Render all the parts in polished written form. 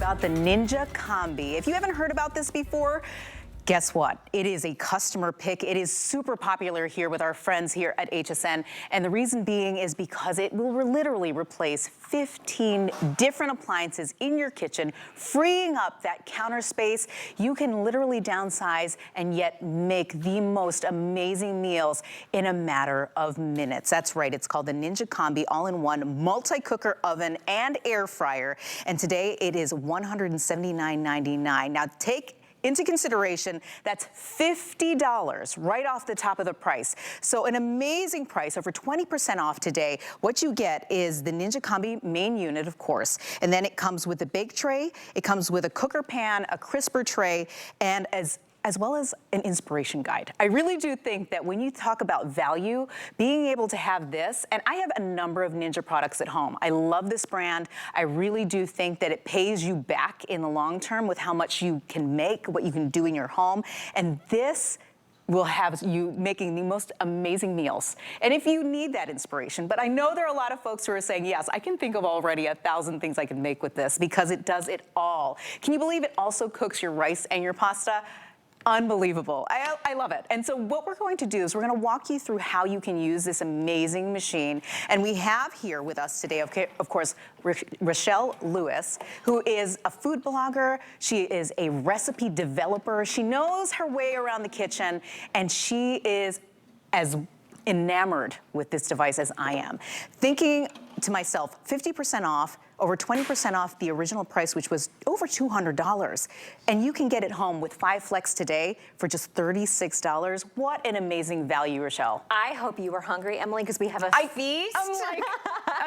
about the Ninja Combi. If you haven't heard about this before, guess what? It is a customer pick. It is super popular here with our friends here at HSN. And the reason being is because it will literally replace 15 different appliances in your kitchen, freeing up that counter space. You can literally downsize and yet make the most amazing meals in a matter of minutes. That's right. It's called the Ninja Combi All-in-One Multi-Cooker Oven and Air Fryer. And today it is $179.99. Now take into consideration, that's $50 right off the top of the price. So an amazing price, over 20% off today. What you get is the Ninja Combi main unit, of course, and then it comes with a bake tray, it comes with a cooker pan, a crisper tray, and as well as an inspiration guide. I really do think that when you talk about value, being able to have this, and I have a number of Ninja products at home. I love this brand. I really do think that it pays you back in the long term with how much you can make, what you can do in your home. And this will have you making the most amazing meals. And if you need that inspiration, but I know there are a lot of folks who are saying, yes, I can think of already 1,000 things I can make with this because it does it all. Can you believe it also cooks your rice and your pasta? Unbelievable. I love it. And so what we're going to do is we're going to walk you through how you can use this amazing machine. And we have here with us today, of course, Rochelle Lewis, who is a food blogger. She is a recipe developer. She knows her way around the kitchen, and she is as enamored with this device as I am. Thinking to myself, 50% off, over 20% off the original price, which was over $200. And you can get it home with 5 Flex today for just $36. What an amazing value, Rochelle. I hope you were hungry, Emily, because we have a feast.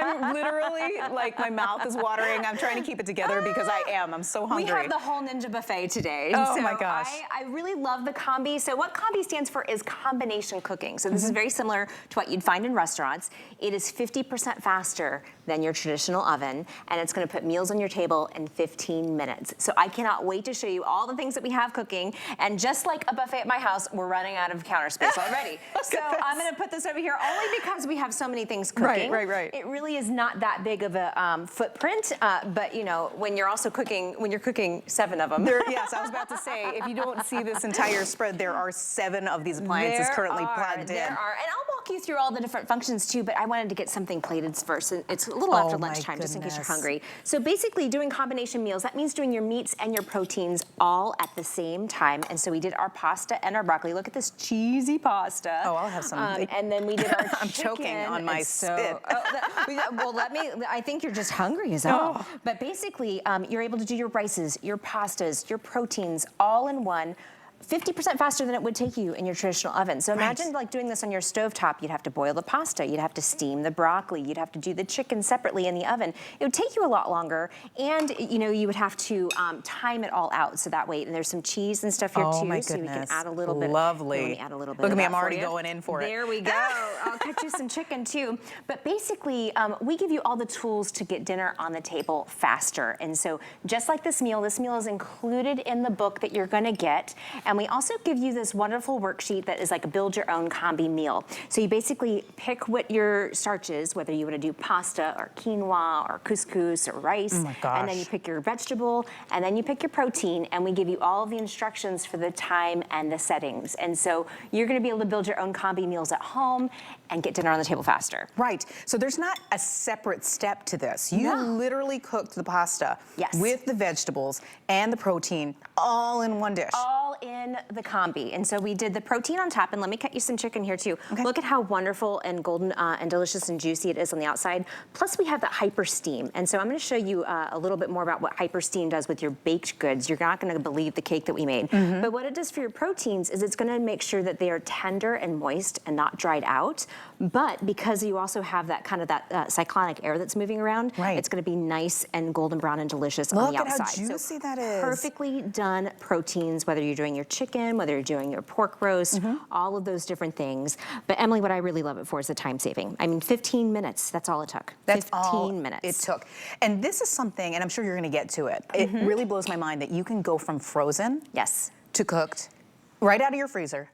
I'm literally, like, my mouth is watering. I'm trying to keep it together because I'm so hungry. We have the whole Ninja buffet today. Oh so my gosh. I really love the Combi. So what Combi stands for is combination cooking. So this is very similar to what you'd find in restaurants. It is 50% faster than your traditional oven, and it's gonna put meals on your table in 15 minutes. So I cannot wait to show you all the things that we have cooking. And just like a buffet at my house, we're running out of counter space already. So I'm gonna put this over here only because we have so many things cooking. Right. It really is not that big of a footprint, but you know, when you're also cooking, when you're cooking 7 of them. Yes, I was about to say, if you don't see this entire spread, there are 7 of these appliances currently plugged in. There are, and I'll walk you through all the different functions too, but I wanted to get something plated first. And it's a little after lunchtime, just in case you're hungry. So basically doing combination meals, that means doing your meats and your proteins all at the same time. And so we did our pasta and our broccoli. Look at this cheesy pasta. Oh, I'll have some. And then we did our I'm choking on my spit. Well, I think you're just hungry is all. But basically, you're able to do your rices, your pastas, your proteins all in one. 50% faster than it would take you in your traditional oven. So imagine like doing this on your stovetop. You'd have to boil the pasta, you'd have to steam the broccoli, you'd have to do the chicken separately in the oven. It would take you a lot longer, and you know, you would have to time it all out so that way. And there's some cheese and stuff here too, so we can add a little bit. Lovely. Let me add a little bit. Look of at me, that I'm already for you. going in for it. There we go. I'll cut you some chicken too. But basically, we give you all the tools to get dinner on the table faster. And so just like this meal is included in the book that you're gonna get. And we also give you this wonderful worksheet that is like a build your own Combi meal. So you basically pick what your starch is, whether you want to do pasta or quinoa or couscous or rice. Oh my gosh. And then you pick your vegetable, and then you pick your protein, and we give you all of the instructions for the time and the settings. And so you're going to be able to build your own Combi meals at home and get dinner on the table faster. Right. So there's not a separate step to this. You literally cooked the pasta with the vegetables and the protein all in one dish. All in the Combi. And so we did the protein on top, and let me cut you some chicken here too. Okay. Look at how wonderful and golden and delicious and juicy it is on the outside. Plus we have the HyperSteam. And so I'm gonna show you a little bit more about what HyperSteam does with your baked goods. You're not gonna believe the cake that we made. But what it does for your proteins is it's gonna make sure that they are tender and moist and not dried out. But because you also have that kind of that cyclonic air that's moving around, it's gonna be nice and golden brown and delicious on the outside. Look at how juicy that is. Perfectly done proteins, whether you're doing your chicken, whether you're doing your pork roast, all of those different things. But Emily, what I really love it for is the time saving. I mean, 15 minutes, that's all it took. That's 15 minutes. It took. And this is something, and I'm sure you're gonna get to it. It really blows my mind that you can go from frozen to cooked right out of your freezer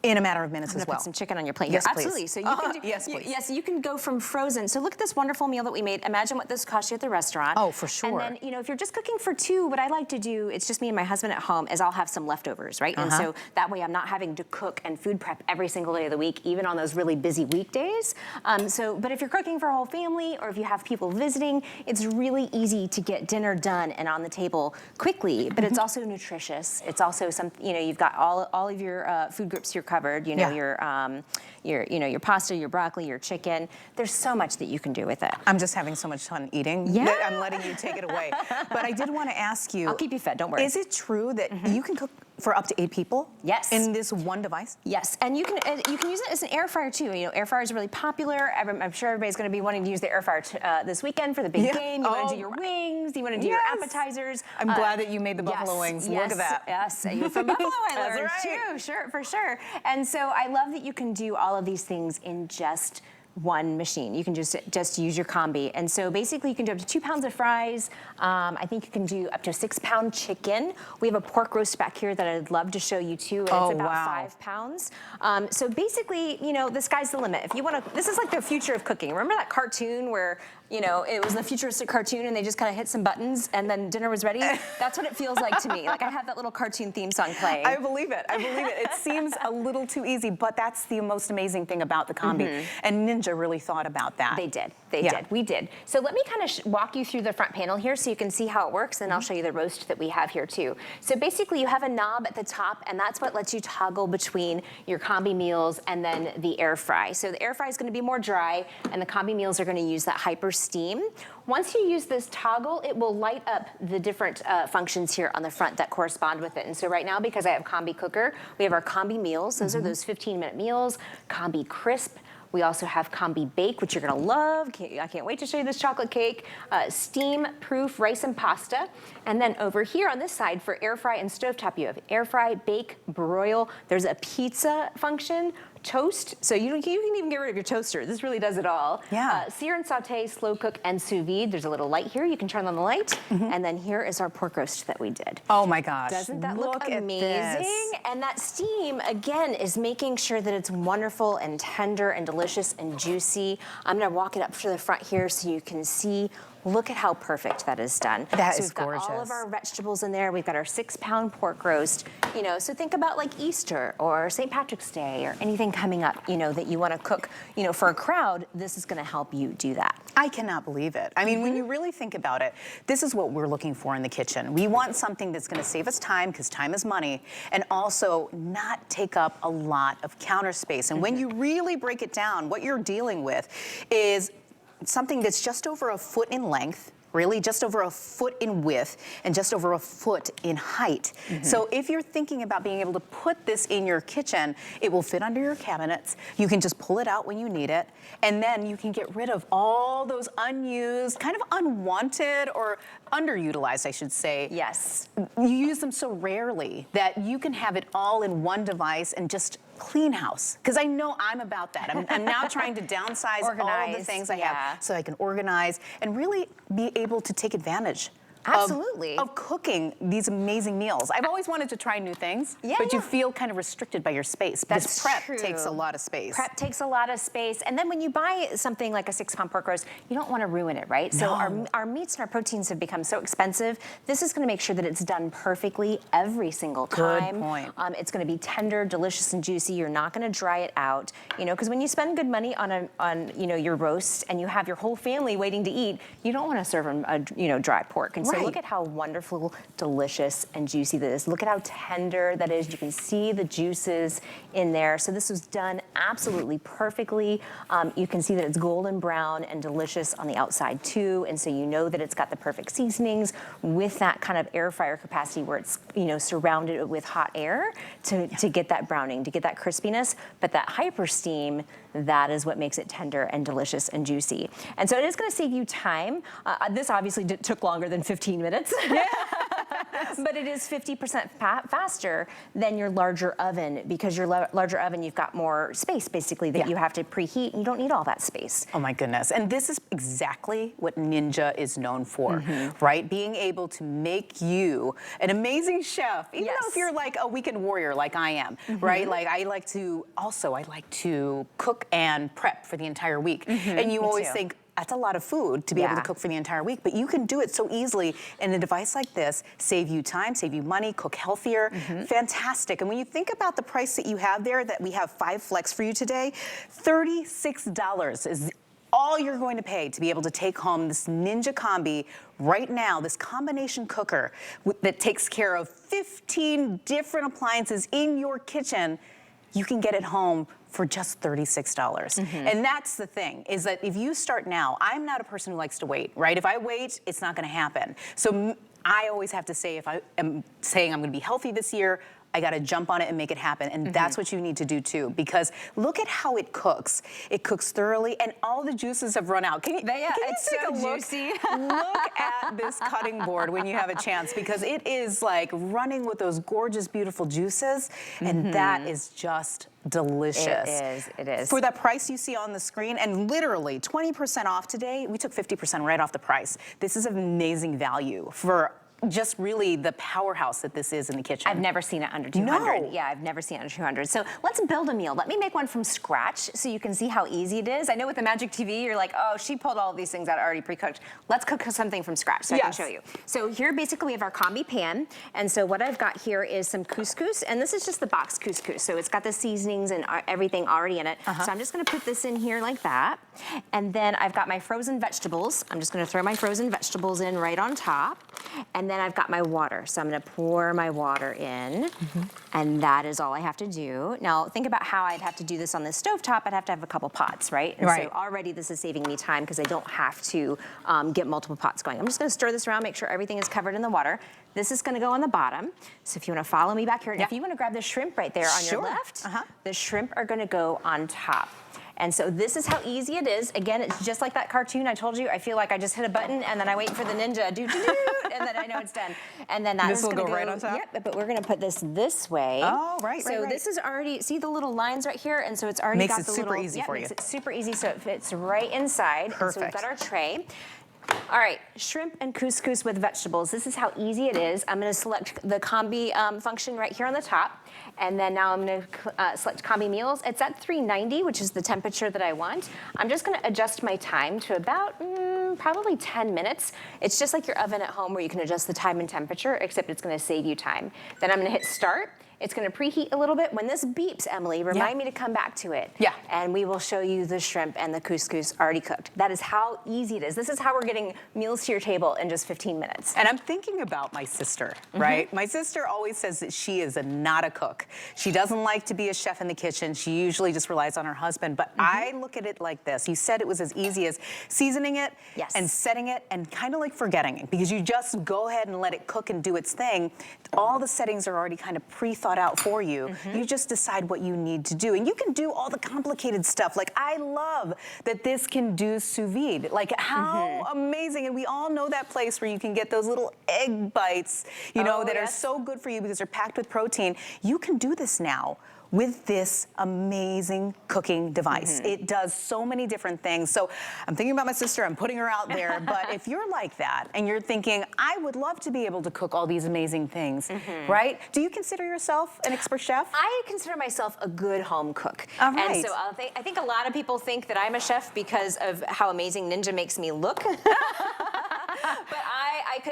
in a matter of minutes I'm as gonna well. put some chicken on your plate Yes, here. please. Absolutely. So you can do, yes, please. yes, you can go from frozen. So look at this wonderful meal that we made. Imagine what this cost you at the restaurant. Oh, for sure. And then, you know, if you're just cooking for two, what I like to do, it's just me and my husband at home, is I'll have some leftovers, right? And so that way I'm not having to cook and food prep every single day of the week, even on those really busy weekdays. But if you're cooking for a whole family, or if you have people visiting, it's really easy to get dinner done and on the table quickly, but it's also nutritious. It's also you know, you've got all of your food groups you're covered, you know, your pasta, your broccoli, your chicken. There's so much that you can do with it. I'm just having so much fun eating that I'm letting you take it away. But I did want to ask you. I'll keep you fed, don't worry. Is it true that you can cook for up to 8 people? Yes. In this one device? Yes, and you can use it as an air fryer too. You know, air fryers are really popular. I'm sure everybody's going to be wanting to use the air fryer this weekend for the big game. You want to do your wings. You want to do your appetizers. I'm glad that you made the buffalo wings. Yes, look at that. Yes, you're from Buffalo, I That's learned right. too. Sure, for sure. And so I love that you can do all of these things in just one machine. You can just use your Combi. And so basically you can do up to 2 pounds of fries. I think you can do up to a 6-pound chicken. We have a pork roast back here that I'd love to show you too. And it's about 5 pounds. So basically, you know, the sky's the limit. If you want to, this is like the future of cooking. Remember that cartoon where, you know, it was the futuristic cartoon and they just kind of hit some buttons and then dinner was ready? That's what it feels like to me. Like I have that little cartoon theme song playing. I believe it. I believe it. It seems a little too easy, but that's the most amazing thing about the Combi. And Ninja really thought about that. They did. They did. We did. So let me kind of walk you through the front panel here so you can see how it works, and I'll show you the roast that we have here too. So basically you have a knob at the top, and that's what lets you toggle between your Combi meals and then the air fry. So the air fry is going to be more dry, and the Combi meals are going to use that HyperSteam. Once you use this toggle, it will light up the different functions here on the front that correspond with it. And so right now, because I have Combi Cooker, we have our Combi meals. Those are those 15-minute meals. Combi Crisp. We also have Combi Bake, which you're gonna love. I can't wait to show you this chocolate cake. Steam-proof rice and pasta. And then over here on this side for air fry and stovetop, you have air fry, bake, broil. There's a pizza function. Toast, so you can even get rid of your toaster. This really does it all. Yeah. Sear and saute, slow cook, and sous vide. There's a little light here. You can turn on the light. And then here is our pork roast that we did. Oh my gosh. Doesn't that look at amazing? this. And that steam, again, is making sure that it's wonderful and tender and delicious and juicy. I'm gonna walk it up to the front here so you can see. Look at how perfect that is done. That so is we've got gorgeous. all of our vegetables in there. We've got our 6-pound pork roast. You know, so think about like Easter or St. Patrick's Day or anything coming up, you know, that you want to cook, you know, for a crowd. This is going to help you do that. I cannot believe it. I mean, when you really think about it, this is what we're looking for in the kitchen. We want something that's going to save us time, because time is money, and also not take up a lot of counter space. And when you really break it down, what you're dealing with is something that's just over a foot in length, really just over a foot in width, and just over a foot in height. So if you're thinking about being able to put this in your kitchen, it will fit under your cabinets. You can just pull it out when you need it, and then you can get rid of all those unused, kind of unwanted or underutilized, I should say. Yes. You use them so rarely that you can have it all in one device and just clean house. Because I know I'm about that. I'm now trying to downsize all of the things I have so I can organize and really be able to take advantage of cooking these amazing meals. I've always wanted to try new things, but you feel kind of restricted by your space. Because prep takes a lot of space. Prep takes a lot of space. And then when you buy something like a 6-pound pork roast, you don't want to ruin it, right? So our meats and our proteins have become so expensive. This is going to make sure that it's done perfectly every single time. Good point. It's going to be tender, delicious, and juicy. You're not going to dry it out. You know, because when you spend good money on you know, your roast and you have your whole family waiting to eat, you don't want to serve them a dry pork. And so look at how wonderful, delicious, and juicy that is. Look at how tender that is. You can see the juices in there. So this was done absolutely perfectly. You can see that it's golden brown and delicious on the outside too. And so you know that it's got the perfect seasonings with that kind of air fryer capacity where it's, you know, surrounded with hot air to get that browning, to get that crispiness. But that HyperSteam, that is what makes it tender and delicious and juicy. And so it is going to save you time. This obviously took longer than 15 minutes. But it is 50% faster than your larger oven, because your larger oven, you've got more space basically that you have to preheat, and you don't need all that space. Oh my goodness. And this is exactly what Ninja is known for, right? Being able to make you an amazing chef, even though if you're like a weekend warrior like I am, right? Like I like to cook and prep for the entire week. And you always think, that's a lot of food to be able to cook for the entire week, but you can do it so easily in a device like this, save you time, save you money, cook healthier. Fantastic. And when you think about the price that you have there, that we have 5 flex for you today, $36 is all you're going to pay to be able to take home this Ninja Combi right now, this combination cooker that takes care of 15 different appliances in your kitchen. You can get it home for just $36. And that's the thing, is that if you start now, I'm not a person who likes to wait, right? If I wait, it's not gonna happen. So I always have to say, if I am saying I'm gonna be healthy this year, I gotta jump on it and make it happen. And that's what you need to do too, because look at how it cooks. It cooks thoroughly, and all the juices have run out. Can you it's take so a look? juicy. Look at this cutting board when you have a chance, because it is like running with those gorgeous, beautiful juices, and that is just delicious. It is. For that price you see on the screen, and literally 20% off today, we took 50% right off the price. This is an amazing value for just really the powerhouse that this is in the kitchen. I've never seen it under 200. Yeah, I've never seen it under 200. So let's build a meal. Let me make one from scratch so you can see how easy it is. I know with the Magic TV, you're like, oh, she pulled all of these things out already pre-cooked. Let's cook something from scratch so I can show you. So here basically we have our Combi pan. And so what I've got here is some couscous, and this is just the box couscous. So it's got the seasonings and everything already in it. So I'm just gonna put this in here like that. And then I've got my frozen vegetables. I'm just gonna throw my frozen vegetables in right on top. And then I've got my water. So I'm gonna pour my water in, and that is all I have to do. Now, think about how I'd have to do this on the stovetop. I'd have to have a couple pots, right? And so already this is saving me time because I don't have to get multiple pots going. I'm just gonna stir this around, make sure everything is covered in the water. This is gonna go on the bottom. So if you wanna follow me back here, and if you wanna grab the shrimp right there on your left, the shrimp are gonna go on top. And so this is how easy it is. Again, it's just like that cartoon I told you. I feel like I just hit a button and then I wait for the ninja, and then I know it's done. And then this will go right on top? Yep, but we're gonna put this way. Oh, right. So this is already, see the little lines right here? And so it's already got the little— Makes it super easy for you. Makes it super easy so it fits right inside. Perfect. And so we've got our tray. All right, shrimp and couscous with vegetables. This is how easy it is. I'm gonna select the Combi function right here on the top. And then now I'm gonna select Combi meals. It's at 390, which is the temperature that I want. I'm just gonna adjust my time to about probably 10 minutes. It's just like your oven at home where you can adjust the time and temperature, except it's gonna save you time. Then I'm gonna hit start. It's gonna preheat a little bit. When this beeps, Emily, remind me to come back to it. Yeah. And we will show you the shrimp and the couscous already cooked. That is how easy it is. This is how we're getting meals to your table in just 15 minutes. And I'm thinking about my sister, right? My sister always says that she is not a cook. She doesn't like to be a chef in the kitchen. She usually just relies on her husband. But I look at it like this. You said it was as easy as seasoning it and setting it and kind of like forgetting it, because you just go ahead and let it cook and do its thing. All the settings are already kind of pre-thought out for you. You just decide what you need to do. And you can do all the complicated stuff. Like, I love that this can do sous vide. Like, how amazing. And we all know that place where you can get those little egg bites, you know, that are so good for you because they're packed with protein. You can do this now with this amazing cooking device. It does so many different things. So I'm thinking about my sister, I'm putting her out there, but if you're like that and you're thinking, I would love to be able to cook all these amazing things, right? Do you consider yourself an expert chef? I consider myself a good home cook. All right. And so I think a lot of people think that I'm a chef because of how amazing Ninja makes me look. But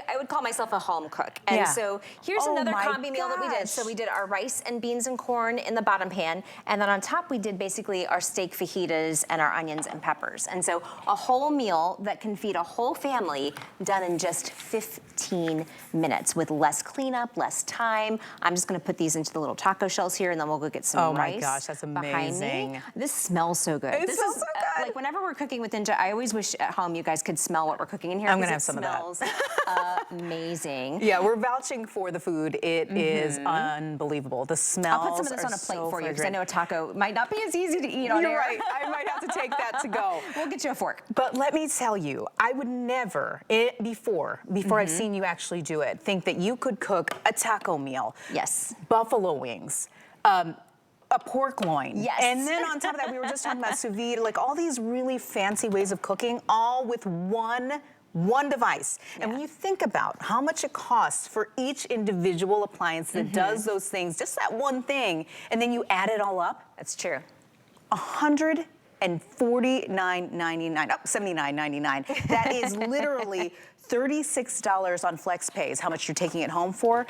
I would call myself a home cook. And so here's another Combi meal that we did. So we did our rice and beans and corn in the bottom pan. And then on top, we did basically our steak fajitas and our onions and peppers. And so a whole meal that can feed a whole family done in just 15 minutes with less cleanup, less time. I'm just gonna put these into the little taco shells here, and then we'll go get some rice. Oh my gosh, that's amazing. This smells so good. It smells so good. Like whenever we're cooking with Ninja, I always wish at home you guys could smell what we're cooking in here. I'm gonna have some of that. smells amazing. Yeah, we're vouching for the food. It is unbelievable. The smells I'll put some of this on a plate for you because I know a taco might not be as easy to eat on You're air. right. I might have to take that to go. We'll get you a fork. But let me tell you, I would never, before I've seen you actually do it, think that you could cook a taco meal. Yes. Buffalo wings. A pork loin. Yes. And then on top of that, we were just talking about sous vide, like all these really fancy ways of cooking, all with one device. And when you think about how much it costs for each individual appliance that does those things, just that one thing, and then you add it all up. That's true. $149.99. Oh, $79.99. That is literally $36 on FlexPay is how much you're taking it home for.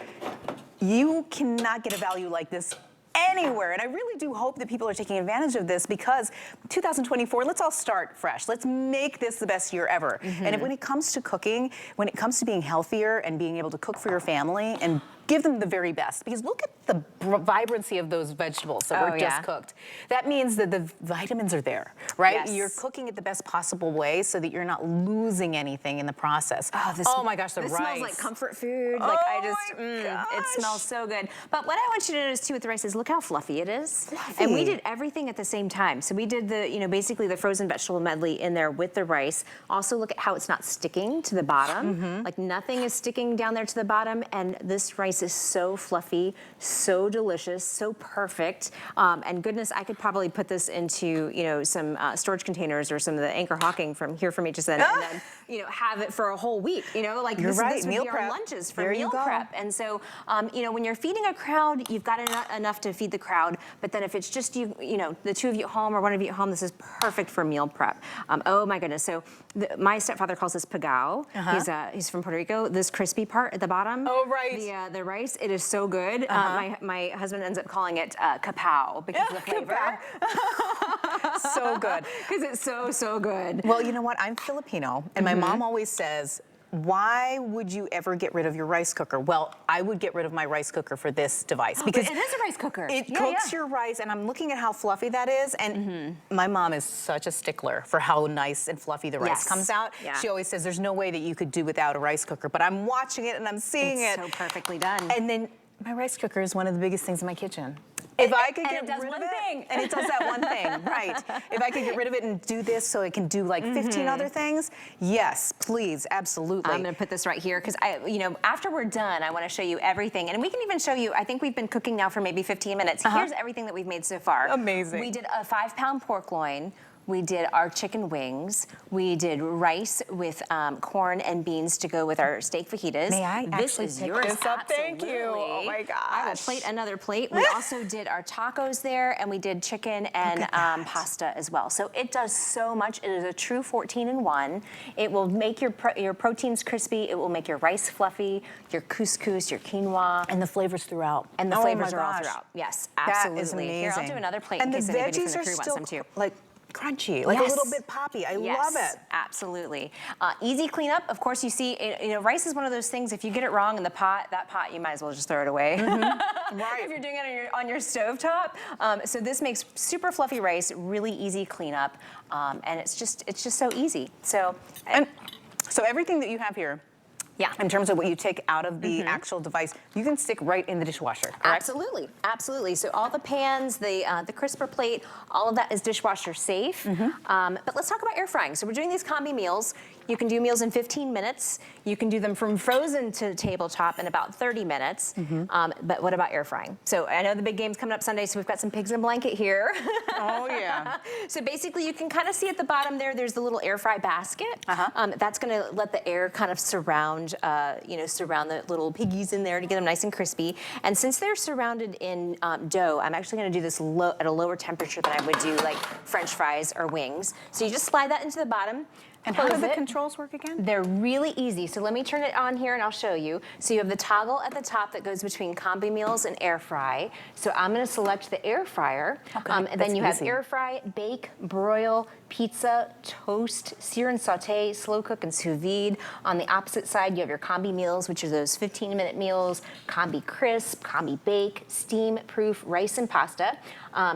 You cannot get a value like this anywhere. And I really do hope that people are taking advantage of this because 2024, let's all start fresh. Let's make this the best year ever. And when it comes to cooking, when it comes to being healthier and being able to cook for your family and give them the very best, because look at the vibrancy of those vegetables that were just cooked. That means that the vitamins are there, right? Yes. You're cooking it the best possible way so that you're not losing anything in the process. Oh my gosh, the this rice. smells like comfort food. Oh Like my it smells so good. But what I want you to notice too with the rice is look how fluffy it is. Fluffy. And we did everything at the same time. So we did the, basically the frozen vegetable medley in there with the rice. Also look at how it's not sticking to the bottom. Like nothing is sticking down there to the bottom. And this rice is so fluffy, so delicious, so perfect. And goodness, I could probably put this into, some storage containers or some of the Anchor Hawking from HSN and then, have it for a whole week. Like You're this right. would Meal be prep. our lunches for There meal you go. prep. And so, when you're feeding a crowd, you've got enough to feed the crowd. But then if it's just you, the two of you at home or one of you at home, this is perfect for meal prep. Oh my goodness. So my stepfather calls this pagao. He's from Puerto Rico. This crispy part at the bottom. Oh, right. The rice, it is so good. My husband ends up calling it kapow because of the flavor. So good. Because it's so good. Well, you know what? I'm Filipino, and my mom always says, why would you ever get rid of your rice cooker? Well, I would get rid of my rice cooker for this device because it is a rice cooker. It cooks your rice, and I'm looking at how fluffy that is, and my mom is such a stickler for how nice and fluffy the rice comes out. Yeah. She always says there's no way that you could do without a rice cooker, but I'm watching it and I'm seeing It's it. so perfectly done. And then my rice cooker is one of the biggest things in my kitchen. If I could get it does rid one of thing. it, and it does that one thing, right? If I could get rid of it and do this so it can do like 15 other things, yes, please, absolutely. I'm gonna put this right here because after we're done, I want to show you everything, and we can even show you. I think we've been cooking now for maybe 15 minutes. Here's everything that we've made so far. Amazing. We did a 5-pound pork loin. We did our chicken wings. We did rice with corn and beans to go with our steak fajitas. May I This actually is pick yours. this up? Thank you. Absolutely. Oh my gosh. I will plate another plate. We also did our tacos there, and we did chicken and pasta as well. So it does so much. It is a true 14-in-1. It will make your proteins crispy. It will make your rice fluffy, your couscous, your quinoa. And the flavors throughout. And the Oh flavors my are all gosh. throughout. Yes, That absolutely. is amazing. Here, I'll do another plate and in case the anybody veggies from the are crew wants still some too. like crunchy, like a little bit poppy. I love it. Absolutely. Easy cleanup. Of course, you see, rice is one of those things. If you get it wrong in the pot, you might as well just throw it away. Right. If you're doing it on your stovetop. So this makes super fluffy rice, really easy cleanup, and it's just so easy. So everything that you have here. Yeah. In terms of what you take out of the actual device, you can stick right in the dishwasher, correct? Absolutely, absolutely. So all the pans, the crisper plate, all of that is dishwasher safe. But let's talk about air frying. So we're doing these combi meals. You can do meals in 15 minutes. You can do them from frozen to tabletop in about 30 minutes. But what about air frying? So I know the big game's coming up Sunday, so we've got some pigs in a blanket here. Oh, yeah. So basically, you can kind of see at the bottom there's the little air fry basket. That's going to let the air kind of surround the little piggies in there to get them nice and crispy. And since they're surrounded in dough, I'm actually going to do this at a lower temperature than I would do like French fries or wings. So you just slide that into the bottom. And how do the controls work again? They're really easy. So let me turn it on here and I'll show you. So you have the toggle at the top that goes between combi meals and air fry. So I'm going to select the air fryer. Okay, And then you have easy. air fry, bake, broil, pizza, toast, sear and saute, slow cook, and sous vide. On the opposite side, you have your combi meals, which are those 15-minute meals, combi crisp, combi bake, steam proof rice and pasta.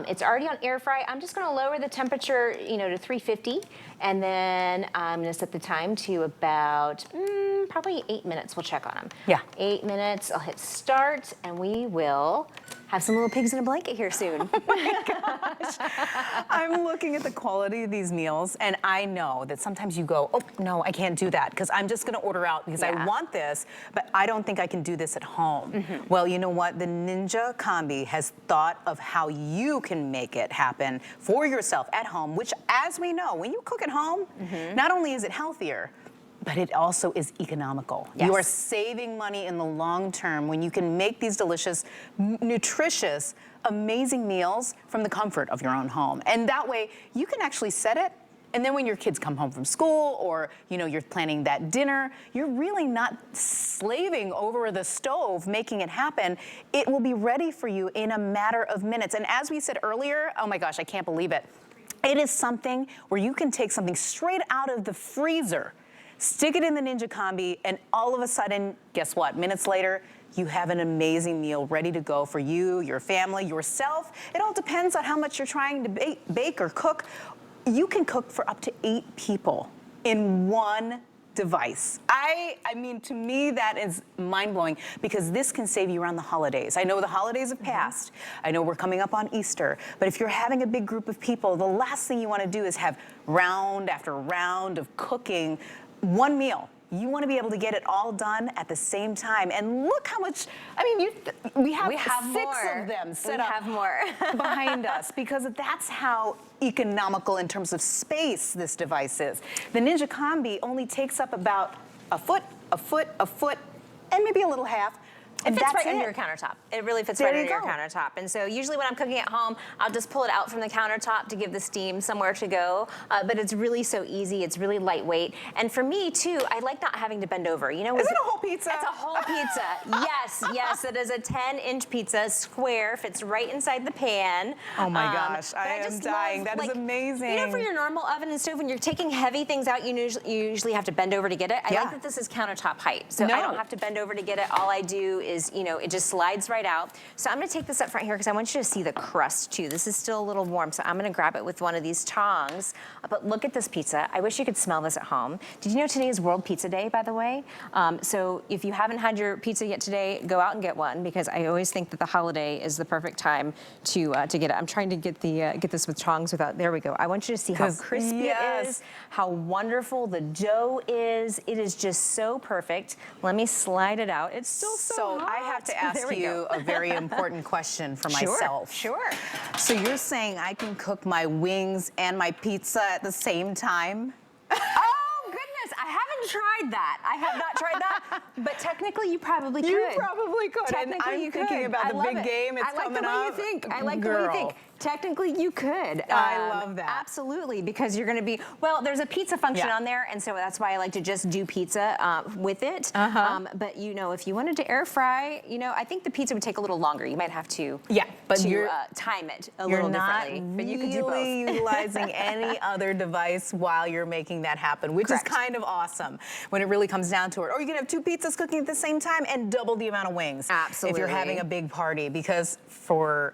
It's already on air fry. I'm just going to lower the temperature, to 350, and then I'm going to set the time to about Probably 8 minutes. We'll check on them. Yeah. 8 minutes. I'll hit start, and we will have some little pigs in a blanket here soon. Oh my gosh. I'm looking at the quality of these meals, and I know that sometimes you go, oh, no, I can't do that, because I'm just gonna order out because I want this, but I don't think I can do this at home. Well, you know what? The Ninja Combi has thought of how you can make it happen for yourself at home, which, as we know, when you cook at home, not only is it healthier, but it also is economical. Yes. You are saving money in the long term when you can make these delicious, nutritious, amazing meals from the comfort of your own home. And that way, you can actually set it, and then when your kids come home from school, or you're planning that dinner, you're really not slaving over the stove making it happen. It will be ready for you in a matter of minutes. And as we said earlier, oh my gosh, I can't believe it. It is something where you can take something straight out of the freezer, stick it in the Ninja Combi, and all of a sudden, guess what? Minutes later, you have an amazing meal ready to go for you, your family, yourself. It all depends on how much you're trying to bake or cook. You can cook for up to 8 people in one device. I mean, to me, that is mind-blowing, because this can save you around the holidays. I know the holidays have passed. I know we're coming up on Easter, but if you're having a big group of people, the last thing you want to do is have round after round of cooking one meal. You want to be able to get it all done at the same time. And look how much, I mean, we have 6 of them set up behind us, because that's how economical in terms of space this device is. The Ninja Combi only takes up about a foot, and maybe a little half. It fits right under your countertop. It really fits right under your countertop. And so usually when I'm cooking at home, I'll just pull it out from the countertop to give the steam somewhere to go. But it's really so easy. It's really lightweight. And for me, too, I like not having to bend over. Is it a whole pizza? It's a whole pizza. Yes. It is a 10-inch pizza, square, fits right inside the pan. Oh my gosh, I am dying. That is amazing. For your normal oven and stove, when you're taking heavy things out, you usually have to bend over to get it. I like that this is countertop height. So I don't have to bend over to get it. All I do is, it just slides right out. So I'm gonna take this up front here because I want you to see the crust too. This is still a little warm, so I'm gonna grab it with one of these tongs. But look at this pizza. I wish you could smell this at home. Did you know today is World Pizza Day, by the way? So if you haven't had your pizza yet today, go out and get one, because I always think that the holiday is the perfect time to get it. I'm trying to get this with tongs without, there we go. I want you to see how crispy it is, how wonderful the dough is. It is just so perfect. Let me slide it out. It's still so hot. I have to ask you a very important question for myself. Sure. So you're saying I can cook my wings and my pizza at the same time? Oh, goodness. I haven't tried that. I have not tried that. But technically, you probably could. You probably could. Technically, and I'm thinking about the big game. It's coming up. I like the way you think. I like the way you think. Technically, you could. I love that. Absolutely, because you're going to be, well, there's a pizza function on there, and so that's why I like to just do pizza with it. But, if you wanted to air fry, I think the pizza would take a little longer. You might have to time it a little differently. But you could do both. You're not really utilizing any other device while you're making that happen, which is kind of awesome when it really comes down to it. Or you can have 2 pizzas cooking at the same time and double the amount of wings. Absolutely. If you're having a big party, because for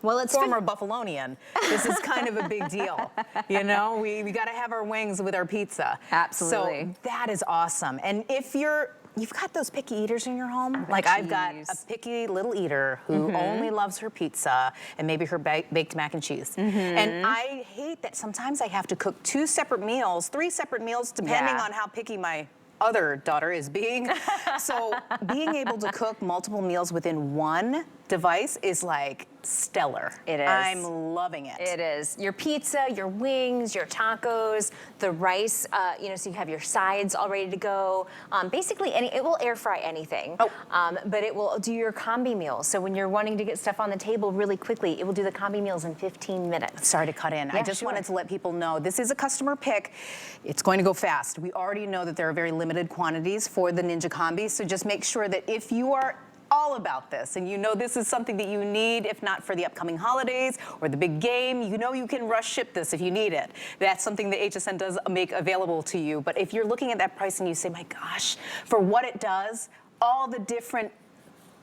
it's former Buffalonian, this is kind of a big deal. We got to have our wings with our pizza. Absolutely. So that is awesome. And if you've got those picky eaters in your home, like I've got a picky little eater who only loves her pizza and maybe her baked mac and cheese. And I hate that sometimes I have to cook 2 separate meals, 3 separate meals, depending on how picky my other daughter is being. So being able to cook multiple meals within one device is like stellar. It is. I'm loving it. It is. Your pizza, your wings, your tacos, the rice, so you have your sides all ready to go. Basically, it will air fry anything. But it will do your combi meals. So when you're wanting to get stuff on the table really quickly, it will do the combi meals in 15 minutes. Sorry to cut in. I just wanted to let people know this is a customer pick. It's going to go fast. We already know that there are very limited quantities for the Ninja Combi, so just make sure that if you are all about this and this is something that you need, if not for the upcoming holidays or the big game, you can rush ship this if you need it. That's something that HSN does make available to you. But if you're looking at that price and you say, my gosh, for what it does, all the different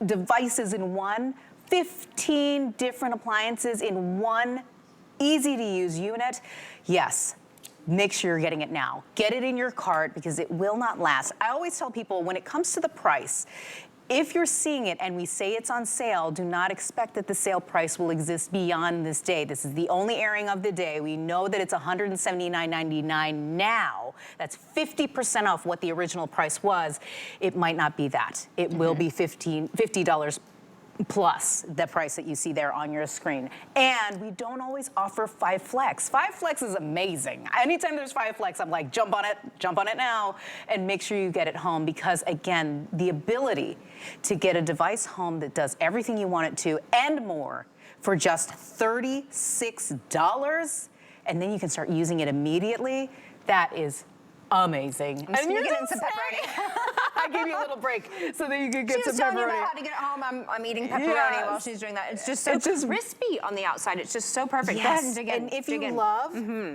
devices in one, 15 different appliances in one easy to use unit, yes, make sure you're getting it now. Get it in your cart because it will not last. I always tell people when it comes to the price, if you're seeing it and we say it's on sale, do not expect that the sale price will exist beyond this day. This is the only airing of the day. We know that it's $179.99 now. That's 50% off what the original price was. It might not be that. It will be $50 plus the price that you see there on your screen. And we don't always offer 5 Flex. 5 Flex is amazing. Anytime there's 5 Flex, I'm like, jump on it now, and make sure you get it home because, again, the ability to get a device home that does everything you want it to and more for just $36, and then you can start using it immediately, that is amazing. I'm sneaking in some pepperoni. I gave you a little break so that you could get some pepperoni. She was telling me about how to get it home. I'm eating pepperoni while she's doing that. It's just so crispy on the outside. It's just so perfect. Yes. Go ahead and dig in. And if you love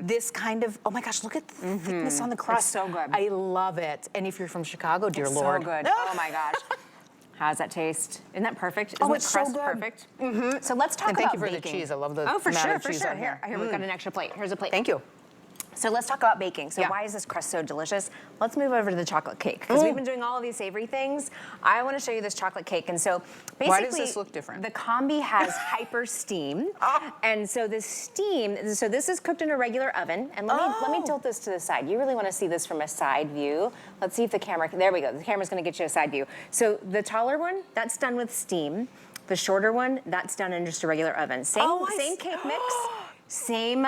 this kind of, oh my gosh, look at the thickness on the crust. It's so good. I love it. And if you're from Chicago, dear Lord. So good. Oh my gosh. How does that taste? Isn't that perfect? Isn't it's the crust so good. perfect? So let's talk And about thank you for baking. the cheese. I love the for amount sure, of cheese for sure. on here. Here, we've got an extra plate. Here's a plate. Thank you. So let's talk about baking. So why is this crust so delicious? Let's move over to the chocolate cake because we've been doing all of these savory things. I want to show you this chocolate cake. And so basically, why does this look different? The Combi has HyperSteam. And so this steam, so this is cooked in a regular oven. And let me tilt this to the side. You really want to see this from a side view. Let's see if the camera, there we go. The camera's going to get you a side view. So the taller one, that's done with steam. The shorter one, that's done in just a regular oven. Same cake mix. Same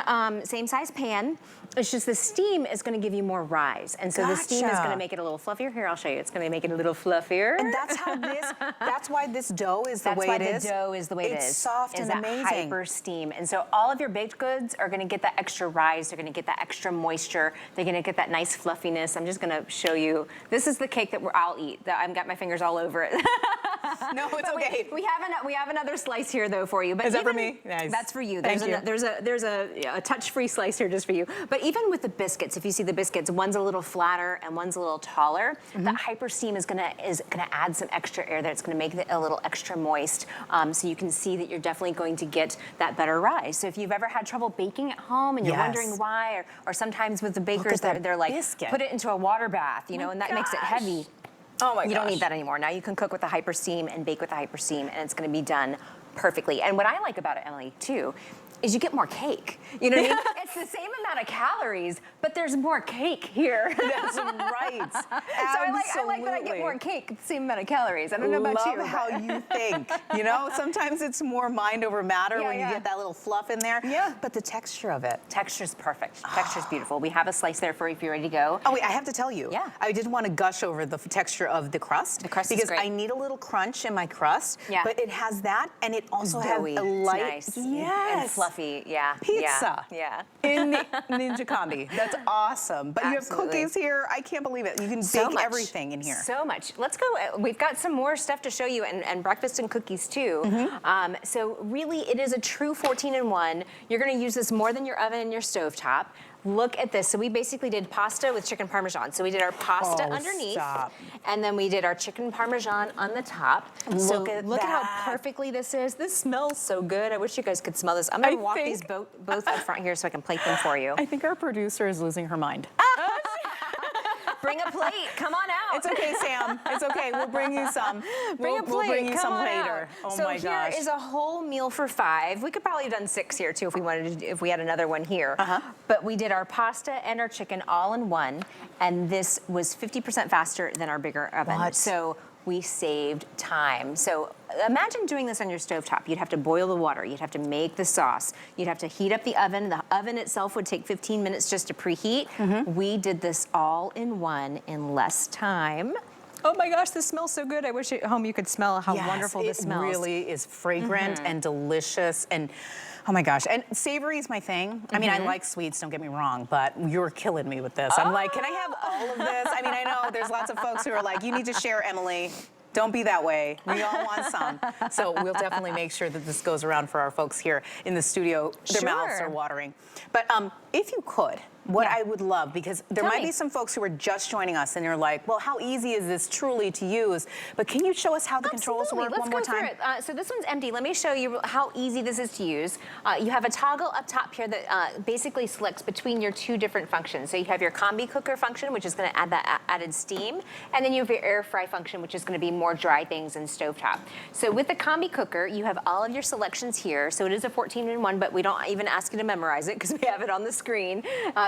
size pan. It's just the steam is going to give you more rise. And so the steam is going to make it a little fluffier. Here, I'll show you. It's going to make it a little fluffier. And that's why this dough is the way it is? That's why the dough is the way it is. It's soft and amazing. Hyper steam. And so all of your baked goods are going to get that extra rise. They're going to get that extra moisture. They're going to get that nice fluffiness. I'm just going to show you. This is the cake that I'll eat. I've got my fingers all over it. No, it's okay. We have another slice here though for you. But is that for me? Nice. That's for you. Thank you. There's a touch-free slice here just for you. But even with the biscuits, if you see the biscuits, one's a little flatter and one's a little taller. The HyperSteam is gonna add some extra air there. It's gonna make it a little extra moist, so you can see that you're definitely going to get that better rise. So if you've ever had trouble baking at home and you're wondering why, or sometimes with the bakers they're like, put it into a water bath, you know, and that makes it heavy. Oh my gosh. You don't need that anymore. Now you can cook with the HyperSteam and bake with the HyperSteam, and it's going to be done perfectly. And what I like about it, Emily, too, is you get more cake. You know what I mean? It's the same amount of calories, but there's more cake here. That's right. So I like that I get more cake at the same amount of calories. I don't know about you. Love how you think. You know, sometimes it's more mind over matter when you get that little fluff in there. Yeah. But the texture of it. Texture's perfect. Texture's beautiful. We have a slice there for you if you're ready to go. Oh, wait, I have to tell you. Yeah. I didn't want to gush over the texture of the crust. The crust is because great. I need a little crunch in my crust. Yeah. But it has that, and it also has a light. It's nice. And fluffy. Yeah. Pizza. Yeah. In Ninja Combi. That's awesome. But you have cookies here. I can't believe it. You can bake everything in here. So much. Let's go. We've got some more stuff to show you, and breakfast and cookies too. So really, it is a true 14-in-1. You're going to use this more than your oven and your stovetop. Look at this. So we basically did pasta with chicken parmesan. So we did our pasta underneath, and then we did our chicken parmesan on the top. Look at how perfectly this is. This smells so good. I wish you guys could smell this. I'm going to walk these both up front here so I can plate them for you. I think our producer is losing her mind. Bring a plate. Come on out. It's okay, Sam. It's okay. We'll bring you some. Bring a plate. We'll bring you Come some on later. Out. Oh so my gosh. here is a whole meal for 5. We could probably have done 6 here too if we wanted to, if we had another one here. But we did our pasta and our chicken all in one, and this was 50% faster than our bigger oven. So we saved time. So imagine doing this on your stovetop. You'd have to boil the water. You'd have to make the sauce. You'd have to heat up the oven. The oven itself would take 15 minutes just to preheat. We did this all in one in less time. Oh my gosh, this smells so good. I wish at home you could smell how wonderful this smells. It really is fragrant and delicious, and oh my gosh. And savory is my thing. I mean, I like sweets, don't get me wrong, but you're killing me with this. I'm like, can I have all of this? I mean, I know there's lots of folks who are like, you need to share, Emily. Don't be that way. We all want some. So we'll definitely make sure that this goes around for our folks here in the studio. Their mouths are watering. But if you could, what I would love, because there Tell might me. be some folks who are just joining us and they're like, well, how easy is this truly to use? But can you show us how the controls work Let's one more go time? through it. So this one's empty. Let me show you how easy this is to use. You have a toggle up top here that basically selects between your two different functions. So you have your Combi Cooker function, which is going to add that added steam, and then you have your Air Fry function, which is going to be more dry things and stovetop. So with the Combi Cooker, you have all of your selections here. So it is a 14-in-1, but we don't even ask you to memorize it because we have it on the screen.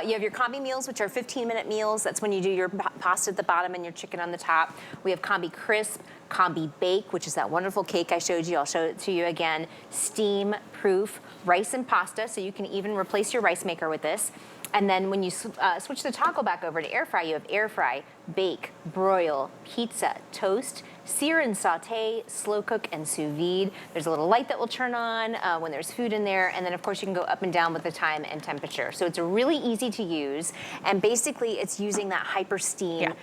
You have your Combi meals, which are 15-minute meals. That's when you do your pasta at the bottom and your chicken on the top. We have Combi Crisp, Combi Bake, which is that wonderful cake I showed you. I'll show it to you again. Steam Proof, rice and pasta, so you can even replace your rice maker with this. And then when you switch the toggle back over to Air Fry, you have Air Fry, Bake, Broil, Pizza, Toast, Sear and Saute, Slow Cook, and Sous Vide. There's a little light that will turn on when there's food in there, and then of course you can go up and down with the time and temperature. So it's really easy to use, and basically it's using that HyperSteam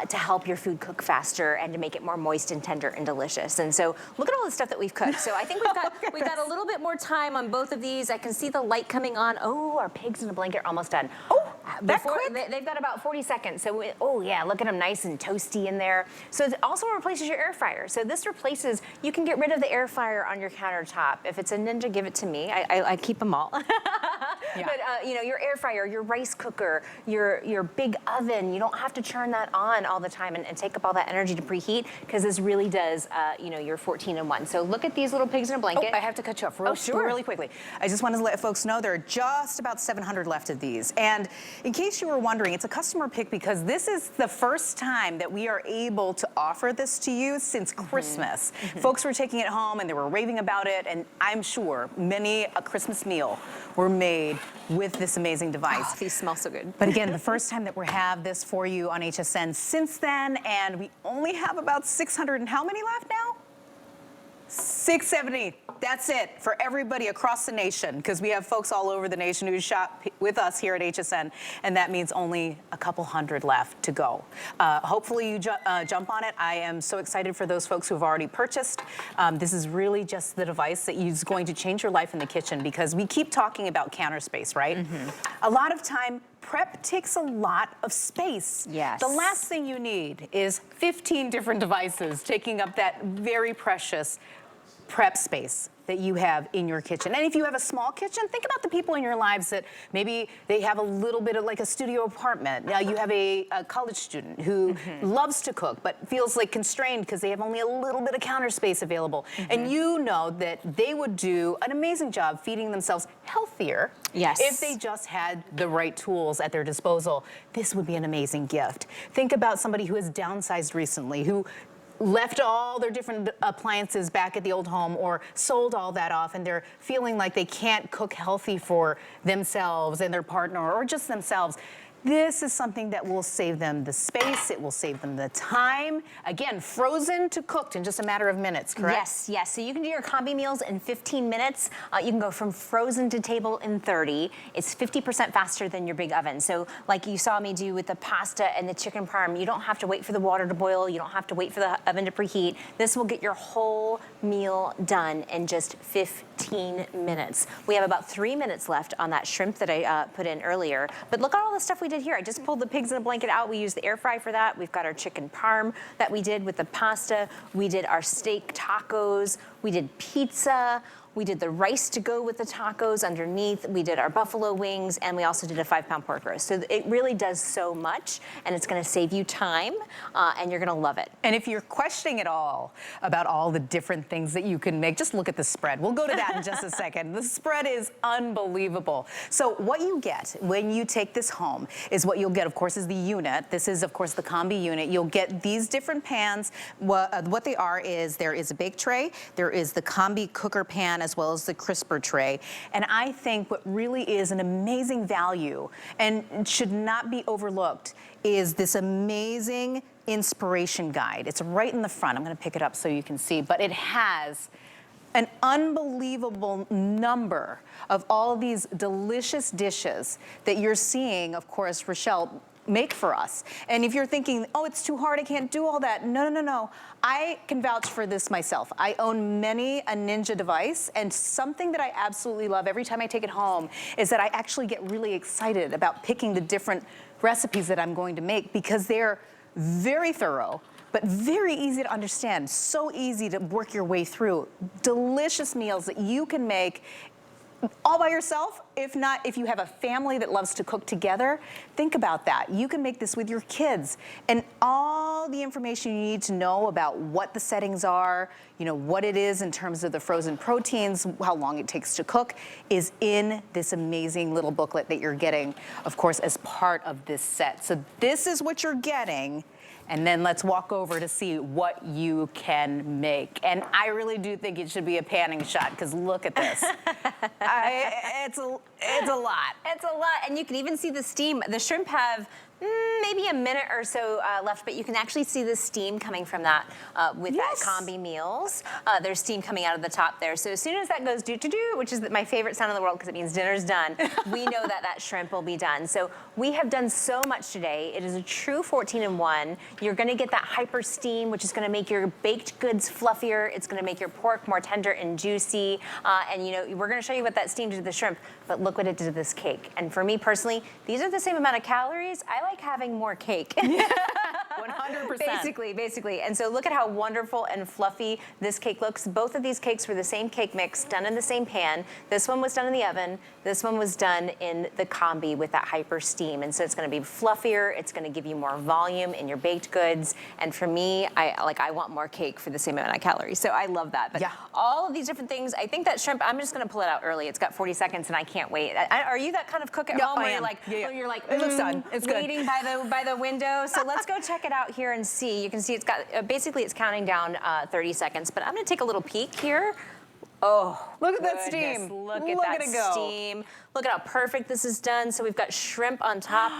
to help your food cook faster and to make it more moist and tender and delicious. And so look at all the stuff that we've cooked. So I think we've got a little bit more time on both of these. I can see the light coming on. Oh, our pigs in a blanket are almost done. Oh, that quick? They've got about 40 seconds. So, oh yeah, look at them nice and toasty in there. So it also replaces your air fryer. So this replaces, you can get rid of the air fryer on your countertop. If it's a Ninja, give it to me. I keep them all. But you know, your air fryer, your rice cooker, your big oven, you don't have to turn that on all the time and take up all that energy to preheat, because this really does, you know, your 14-in-1. So look at these little pigs in a blanket. Oh, I have to cut you off really quickly. I just wanted to let folks know there are just about 700 left of these. And in case you were wondering, it's a customer pick because this is the first time that we are able to offer this to you since Christmas. Folks were taking it home and they were raving about it, and I'm sure many a Christmas meal were made with this amazing device. Oh, these smell so good. But again, the first time that we have this for you on HSN since then, and we only have about 600 and how many left now? 670. That's it for everybody across the nation, because we have folks all over the nation who shop with us here at HSN, and that means only a couple hundred left to go. Hopefully you jump on it. I am so excited for those folks who have already purchased. This is really just the device that is going to change your life in the kitchen, because we keep talking about counter space, right? A lot of time, prep takes a lot of space. Yes. The last thing you need is 15 different devices taking up that very precious prep space that you have in your kitchen. And if you have a small kitchen, think about the people in your lives that maybe they have a little bit of like a studio apartment. Now you have a college student who loves to cook but feels like constrained because they have only a little bit of counter space available. And you know that they would do an amazing job feeding themselves healthier if they just had the right tools at their disposal. This would be an amazing gift. Think about somebody who has downsized recently, who left all their different appliances back at the old home or sold all that off, and they're feeling like they can't cook healthy for themselves and their partner or just themselves. This is something that will save them the space, it will save them the time. Again, frozen to cooked in just a matter of minutes, correct? Yes, yes. So you can do your combi meals in 15 minutes. You can go from frozen to table in 30. It's 50% faster than your big oven. So like you saw me do with the pasta and the chicken parm, you don't have to wait for the water to boil. You don't have to wait for the oven to preheat. This will get your whole meal done in just 15 minutes. We have about 3 minutes left on that shrimp that I put in earlier. But look at all the stuff we did here. I just pulled the pigs in a blanket out. We used the air fry for that. We've got our chicken parm that we did with the pasta. We did our steak tacos. We did pizza. We did the rice to go with the tacos underneath. We did our buffalo wings, and we also did a 5-pound pork roast. So it really does so much, and it's gonna save you time, and you're gonna love it. And if you're questioning at all about all the different things that you can make, just look at the spread. We'll go to that in just a second. The spread is unbelievable. So what you get when you take this home is what you'll get, of course, is the unit. This is, of course, the Combi unit. You'll get these different pans. What they are is there is a bake tray, there is the Combi cooker pan, as well as the crisper tray. And I think what really is an amazing value and should not be overlooked is this amazing inspiration guide. It's right in the front. I'm gonna pick it up so you can see, but it has an unbelievable number of all of these delicious dishes that you're seeing, of course, Rochelle, make for us. And if you're thinking, oh, it's too hard, I can't do all that. No, no, no, no. I can vouch for this myself. I own many a Ninja device, and something that I absolutely love every time I take it home is that I actually get really excited about picking the different recipes that I'm going to make, because they're very thorough, but very easy to understand, so easy to work your way through. Delicious meals that you can make all by yourself. If not, if you have a family that loves to cook together, think about that. You can make this with your kids, and all the information you need to know about what the settings are, you know, what it is in terms of the frozen proteins, how long it takes to cook, is in this amazing little booklet that you're getting, of course, as part of this set. So this is what you're getting. And then let's walk over to see what you can make. And I really do think it should be a panning shot, because look at this. It's a lot. It's a lot, and you can even see the steam. The shrimp have maybe a minute or so left, but you can actually see the steam coming from that with that Combi meals. There's steam coming out of the top there. So as soon as that goes do-do-do, which is my favorite sound in the world because it means dinner's done, we know that that shrimp will be done. So we have done so much today. It is a true 14-in-1. You're gonna get that HyperSteam, which is gonna make your baked goods fluffier. It's gonna make your pork more tender and juicy. And you know, we're gonna show you what that steam did to the shrimp, but look what it did to this cake. And for me personally, these are the same amount of calories. I like having more cake. 100%. Basically. And so look at how wonderful and fluffy this cake looks. Both of these cakes were the same cake mix, done in the same pan. This one was done in the oven. This one was done in the Combi with that HyperSteam. And so it's gonna be fluffier. It's gonna give you more volume in your baked goods. And for me, I want more cake for the same amount of calories. So I love that. But all of these different things, I think that shrimp, I'm just gonna pull it out early. It's got 40 seconds and I can't wait. Are you that kind of cook at home where you're like, it looks done. It's good. Waiting by the window? So let's go check it out here and see. You can see it's got, basically it's counting down 30 seconds, but I'm gonna take a little peek here. Oh, look at that steam. Look at that steam. Look at how perfect this is done. So we've got shrimp on top,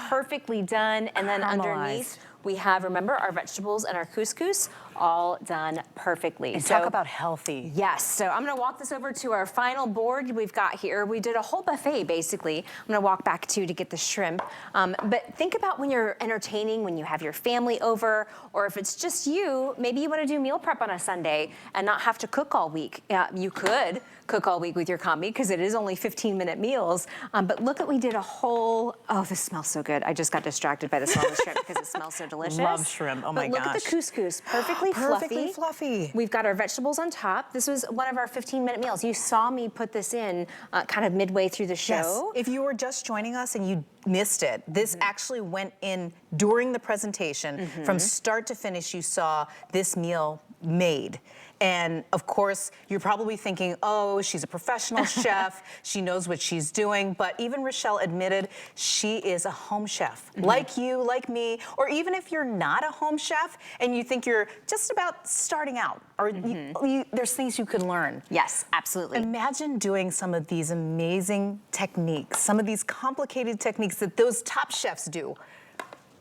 perfectly done. And then underneath, we have, remember, our vegetables and our couscous all done perfectly. And talk about healthy. Yes, so I'm gonna walk this over to our final board we've got here. We did a whole buffet, basically. I'm gonna walk back to get the shrimp. But think about when you're entertaining, when you have your family over, or if it's just you, maybe you wanna do meal prep on a Sunday and not have to cook all week. You could cook all week with your Combi, because it is only 15-minute meals. But look at, we did a whole, oh, this smells so good. I just got distracted by the smell of shrimp because it smells so delicious. Love shrimp, oh my gosh. But look at the couscous, perfectly fluffy. We've got our vegetables on top. This was one of our 15-minute meals. You saw me put this in kind of midway through the show. Yes. If you were just joining us and you missed it, this actually went in during the presentation. From start to finish, you saw this meal made. And of course, you're probably thinking, oh, she's a professional chef. She knows what she's doing. But even Rochelle admitted she is a home chef, like you, like me. Or even if you're not a home chef and you think you're just about starting out, or there's things you can learn. Yes, absolutely. Imagine doing some of these amazing techniques, some of these complicated techniques that those top chefs do.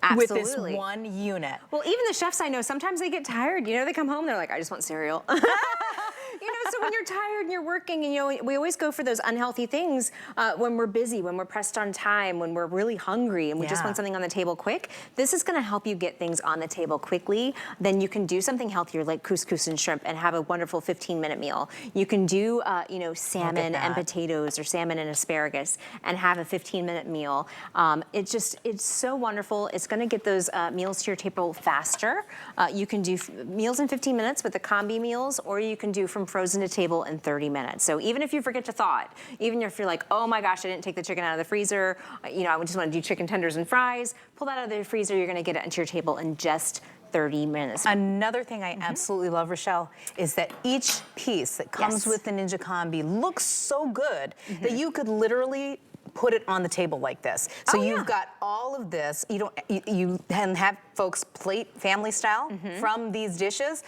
Absolutely. With this one unit. Well, even the chefs I know, sometimes they get tired. You know, they come home, they're like, I just want cereal. You know, so when you're tired and you're working, and you know, we always go for those unhealthy things when we're busy, when we're pressed on time, when we're really hungry and we just want something on the table quick. This is gonna help you get things on the table quickly. Then you can do something healthier like couscous and shrimp and have a wonderful 15-minute meal. You can do, you know, salmon and potatoes, or salmon and asparagus, and have a 15-minute meal. It's so wonderful. It's gonna get those meals to your table faster. You can do meals in 15 minutes with the Combi meals, or you can do from frozen to table in 30 minutes. So even if you forget to thaw it, even if you're like, oh my gosh, I didn't take the chicken out of the freezer, you know, I just want to do chicken tenders and fries, pull that out of the freezer, you're gonna get it into your table in just 30 minutes. Another thing I absolutely love, Rochelle, is that each piece that comes with the Ninja Combi looks so good that you could literally put it on the table like this. So you've got all of this. You can have folks plate family style from these dishes,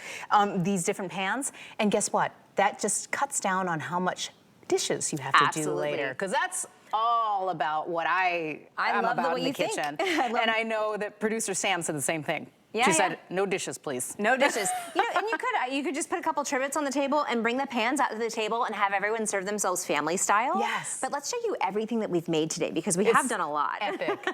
these different pans, and guess what? That just cuts down on how much dishes you have to do later, because that's all about what I'm love about the way in the you think. kitchen. And I know that producer Sam said the same thing. Yeah, She said, no dishes, please. No dishes. And you could just put a couple trivets on the table and bring the pans out to the table and have everyone serve themselves family style. Yes. But let's show you everything that we've made today because we have done a lot. Epic.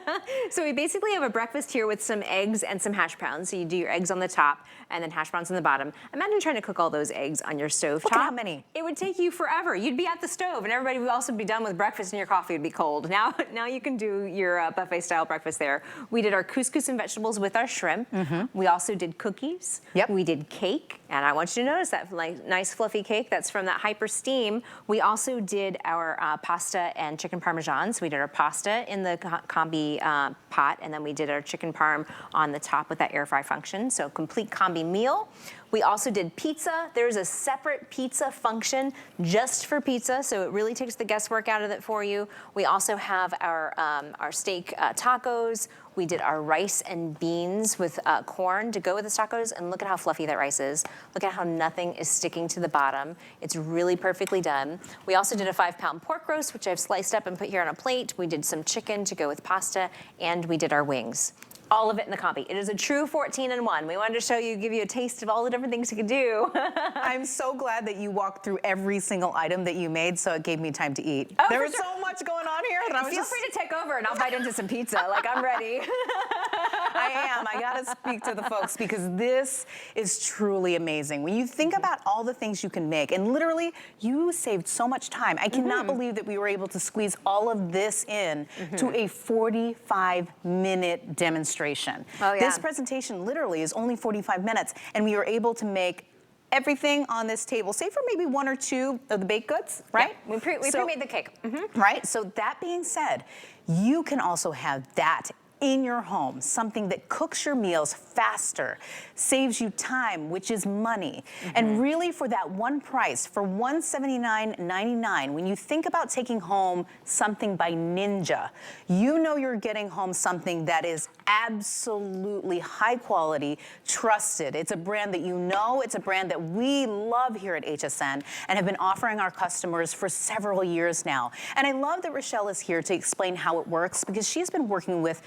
So we basically have a breakfast here with some eggs and some hash browns. So you do your eggs on the top and then hash browns on the bottom. Imagine trying to cook all those eggs on your stove top. Look at how many. It would take you forever. You'd be at the stove and everybody would also be done with breakfast and your coffee would be cold. Now you can do your buffet style breakfast there. We did our couscous and vegetables with our shrimp. We also did cookies. Yep. We did cake, and I want you to notice that nice fluffy cake that's from that HyperSteam. We also did our pasta and chicken parmesan. So we did our pasta in the Combi pot, and then we did our chicken parm on the top with that air fry function. So complete Combi meal. We also did pizza. There's a separate pizza function just for pizza, so it really takes the guesswork out of it for you. We also have our steak tacos. We did our rice and beans with corn to go with the tacos, and look at how fluffy that rice is. Look at how nothing is sticking to the bottom. It's really perfectly done. We also did a 5-pound pork roast, which I've sliced up and put here on a plate. We did some chicken to go with pasta, and we did our wings. All of it in the Combi. It is a true 14-in-1. We wanted to show you, give you a taste of all the different things you can do. I'm so glad that you walked through every single item that you made, so it gave me time to eat. Oh, there was so much going on here that I was Feel free to take over and I'll bite into some pizza. Like, I'm ready. I am. I gotta speak to the folks because this is truly amazing. When you think about all the things you can make, and literally, you saved so much time. I cannot believe that we were able to squeeze all of this in to a 45-minute demonstration. Oh, yeah. This presentation literally is only 45 minutes, and we were able to make everything on this table, save for maybe 1 or 2 of the baked goods, right? Yeah, we pre-made the cake. Right? So that being said, you can also have that in your home, something that cooks your meals faster, saves you time, which is money. And really for that one price, for $179.99, when you think about taking home something by Ninja, you know you're getting home something that is absolutely high quality, trusted. It's a brand that you know, it's a brand that we love here at HSN and have been offering our customers for several years now. And I love that Rochelle is here to explain how it works because she's been working with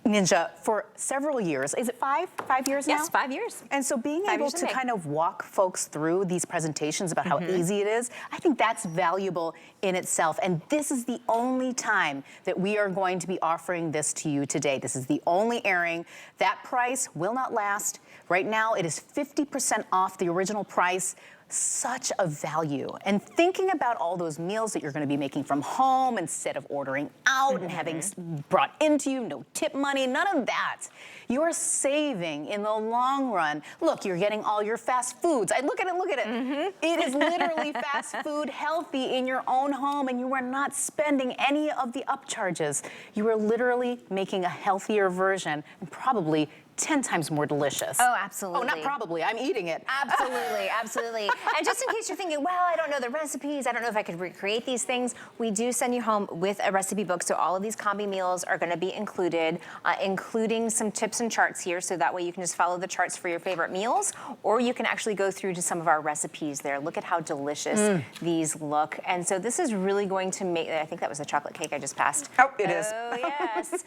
Ninja for several years. Is it 5 years now? Yes, 5 years. And so being able to kind of walk folks through these presentations about how easy it is, I think that's valuable in itself. And this is the only time that we are going to be offering this to you today. This is the only airing. That price will not last. Right now, it is 50% off the original price. Such a value. And thinking about all those meals that you're going to be making from home instead of ordering out and having brought into you, no tip money, none of that. You are saving in the long run. Look, you're getting all your fast foods. Look at it. It is literally fast food, healthy in your own home, and you are not spending any of the upcharges. You are literally making a healthier version and probably 10 times more delicious. Oh, absolutely. Oh, not probably. I'm eating it. Absolutely, absolutely. And just in case you're thinking, well, I don't know the recipes, I don't know if I could recreate these things, we do send you home with a recipe book. So all of these Combi meals are going to be included, including some tips and charts here. So that way you can just follow the charts for your favorite meals, or you can actually go through to some of our recipes there. Look at how delicious these look. And so this is really going to make, I think that was a chocolate cake I just passed. Oh, it is. Oh, yes.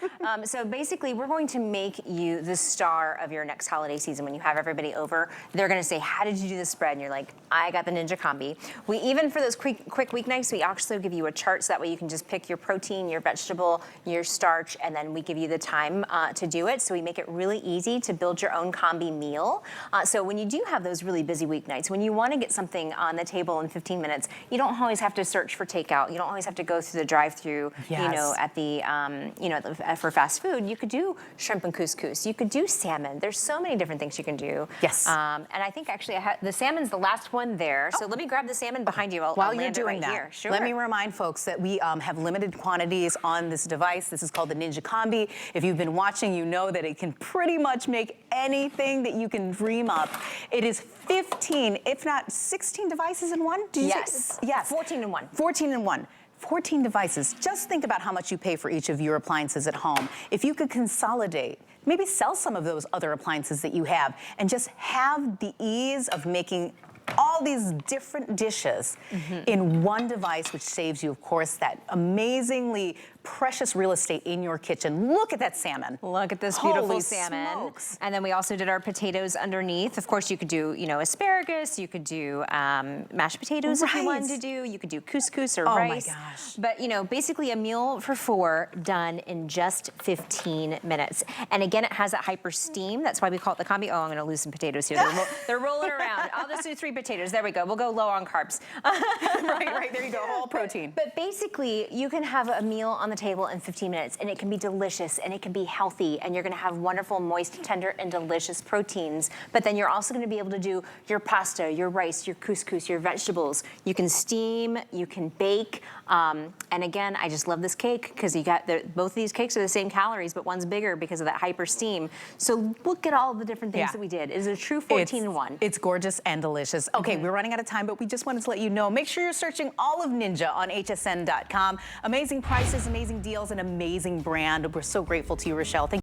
So basically, we're going to make you the star of your next holiday season. When you have everybody over, they're going to say, how did you do this spread? And you're like, I got the Ninja Combi. We even, for those quick weeknights, we also give you a chart so that way you can just pick your protein, your vegetable, your starch, and then we give you the time to do it. So we make it really easy to build your own Combi meal. So when you do have those really busy weeknights, when you want to get something on the table in 15 minutes, you don't always have to search for takeout. You don't always have to go through the drive-through, you know, at the, for fast food. You could do shrimp and couscous. You could do salmon. There's so many different things you can do. Yes. And I think actually the salmon's the last one there. So let me grab the salmon behind you. While you're land it doing right that, here. Sure. let me remind folks that we have limited quantities on this device. This is called the Ninja Combi. If you've been watching, you know that it can pretty much make anything that you can dream up. It is 15, if not 16 devices in one? Did you say? Yes. 14 in one. 14 in one. 14 devices. Just think about how much you pay for each of your appliances at home. If you could consolidate, maybe sell some of those other appliances that you have and just have the ease of making all all these different dishes in one device, which saves you, of course, that amazingly precious real estate in your kitchen. Look at that salmon. Look at this beautiful Holy salmon. smokes. And then we also did our potatoes underneath. Of course, you could do, you know, asparagus. You could do mashed potatoes if you wanted to do. You could do couscous or rice. Oh my gosh. But, you know, basically a meal for 4 done in just 15 minutes. And again, it has that HyperSteam. That's why we call it the Combi. Oh, I'm going to lose some potatoes here. They're rolling around. I'll just do 3 potatoes. There we go. We'll go low on carbs. right, there you go, all protein. But basically, you can have a meal on the table in 15 minutes, and it can be delicious, and it can be healthy, and you're gonna have wonderful, moist, tender, and delicious proteins. But then you're also gonna be able to do your pasta, your rice, your couscous, your vegetables. You can steam, you can bake, and again, I just love this cake because you got both of these cakes are the same calories, but one's bigger because of that HyperSteam. So look at all the different things that we did. It is a true 14-in-1. It's gorgeous and delicious. Okay, we're running out of time, but we just wanted to let you know, make sure you're searching all of Ninja on hsn.com. Amazing prices, amazing deals, an amazing brand. We're so grateful to you, Rochelle. Thank